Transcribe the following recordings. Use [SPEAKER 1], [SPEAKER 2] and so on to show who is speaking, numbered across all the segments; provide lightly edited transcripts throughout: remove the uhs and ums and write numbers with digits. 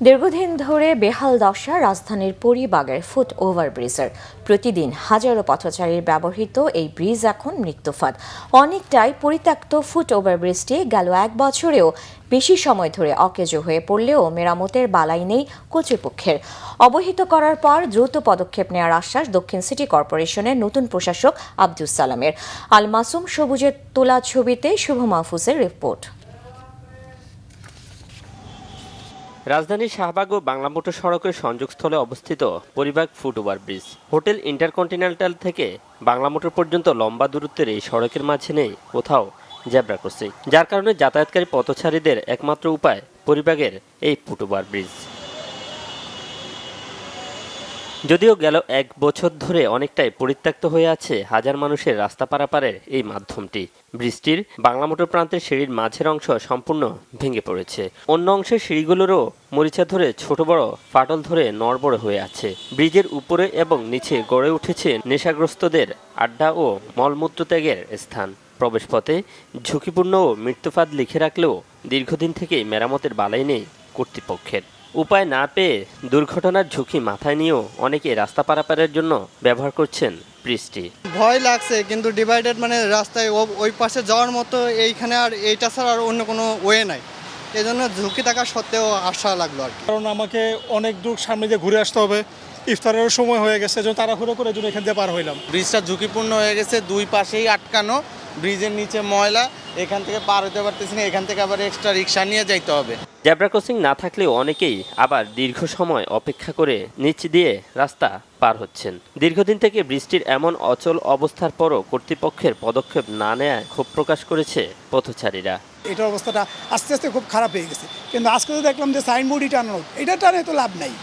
[SPEAKER 1] দীর্ঘদিন ধরে বেহাল দশা রাজধানীর পরিবাগের ফুট ওভারব্রিজের। প্রতিদিন হাজারো পথচারীর ব্যবহৃত এই ব্রিজ এখন মৃত্যুফাঁদ। অনেকটাই পরিত্যক্ত ফুট ওভারব্রিজটি গেল 1 বছরেও বেশি সময় ধরে অকেজো হয়ে পড়লেও মেরামতের বালাই নেই কর্তৃপক্ষের। অবহিত করার পর দ্রুত পদক্ষেপ নেওয়ার আশ্বাস দক্ষিণ সিটি কর্পোরেশনের নতুন প্রশাসক আব্দুস সালামের। আল মাসুম সবুজের তোলা ছবিতে শুভ মাহফুজের রিপোর্ট।
[SPEAKER 2] রাজধানীর শাহবাগ ও বাংলা মোটর সড়কের সংযোগস্থলে অবস্থিত Paribagh foot overbridge. Hotel intercontinental থেকে বাংলা মোটর পর্যন্ত লম্বা দূরত্বের এই সড়কের মাঝে নেই কোথাও জেব্রা ক্রসিং, যার কারণে যাতায়াতকারী পথচারীদের একমাত্র উপায় পরিবাগের এই ফুট ওভারব্রিজ। যদিও গেল 1 বছর ধরে অনেকটাই পরিত্যক্ত হয়ে আছে হাজার মানুষের রাস্তা পারাপারের এই মাধ্যমটি। ব্রিজটির বাংলা মোটর প্রান্তের সিঁড়ির মাঝের অংশ সম্পূর্ণ ভেঙে পড়েছে। অন্য অংশের সিঁড়িগুলোরও মরিচা ধরে ছোট বড় ফাটল ধরে নড়বড়ে হয়ে আছে। ব্রিজের উপরে এবং নিচে গড়ে উঠেছে নেশাগ্রস্তদের আড্ডা ও মলমূত্র ত্যাগের স্থান। প্রবেশপথে ঝুঁকিপূর্ণ ও মৃত্যুফাঁদ লিখে রাখলেও দীর্ঘদিন থেকেই মেরামতের বালাই নেই কর্তৃপক্ষের। উপায় না পেয়ে দুর্ঘটনার ঝুঁকি মাথায় নিয়েও অনেকে রাস্তা পারাপারের জন্য ব্যবহার করছেন ব্রিজটি।
[SPEAKER 3] ভয় লাগছে, কিন্তু ডিভাইডেড মানে রাস্তায় ওই পাশে যাওয়ার মতো এইখানে আর এইটা ছাড়া আর অন্য কোনো ওয়ে নাই। এই জন্য ঝুঁকি থাকা সত্ত্বেও আশা লাগলো আর কি।
[SPEAKER 4] কারণ আমাকে অনেক দূর সামনে দিয়ে ঘুরে আসতে হবে, ইফতারেরও সময় হয়ে গেছে, যেন তাড়াহুড়ো করে জন্য এখান দিয়ে পার হইলাম।
[SPEAKER 5] ব্রিজটা ঝুঁকিপূর্ণ হয়ে গেছে, দুই পাশেই আটকানো, ব্রিজের নিচে ময়লা, এখান থেকে পার হতে পারতেছি না, এখান থেকে আবার এক্সট্রা রিক্সা নিয়ে যাইতে হবে।
[SPEAKER 2] জেব্রা ক্রসিং না থাকলেও অনেকেই আবার দীর্ঘ সময় অপেক্ষা করে নিচ দিয়ে রাস্তা পার হচ্ছেন। দীর্ঘদিন থেকে বৃষ্টির এমন অচল অবস্থার পরও কর্তৃপক্ষের পদক্ষেপ না নেওয়ায় ক্ষোভ প্রকাশ করেছে পথচারীরা।
[SPEAKER 6] এটার অবস্থাটা আস্তে আস্তে খুব খারাপ হয়ে গেছে, কিন্তু আজকে তো দেখলাম যে সাইনবোর্ডই টানানো, এটা টানে তো লাভ নাই।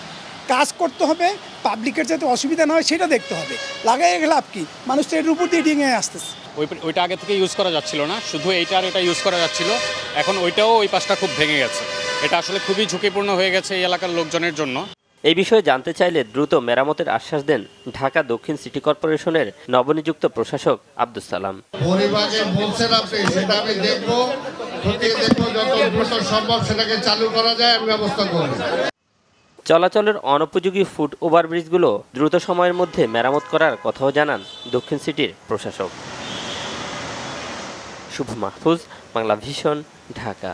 [SPEAKER 6] কাজ করতে হবে, পাবলিকের যাতে অসুবিধা না হয় সেটা দেখতে হবে। লাগাই লাভ কি, মানুষ তো এর উপর দিয়ে ডিঙে আসতেছে।
[SPEAKER 7] ওইটা আগে থেকে ইউজ করা যাচ্ছিল না, শুধু এইটা আর এটা ইউজ করা যাচ্ছিল। এখন ওইটাও ওই পাশটা খুব ভেঙে গেছে। এটা আসলে খুবই ঝুঁকিপূর্ণ হয়ে গেছে এই এলাকার লোকজনের জন্য।
[SPEAKER 2] এই বিষয়ে জানতে চাইলে দ্রুত মেরামতের আশ্বাস দেন ঢাকা দক্ষিণ সিটি কর্পোরেশনের নবনিযুক্ত প্রশাসক আব্দুস সালাম।
[SPEAKER 8] পরিবাগে বলছেন আপনি, সেটা আমি দেখবো, যত দ্রুত সম্ভব সেটাকে চালু করা যায় আমি ব্যবস্থা করব।
[SPEAKER 2] চলাচলের অনুপযোগী ফুট ওভারব্রিজগুলো দ্রুত সময়ের মধ্যে মেরামত করার কথাও জানান দক্ষিণ সিটির প্রশাসক। শুভ মাহফুজ, বাংলা ভিশন, ঢাকা।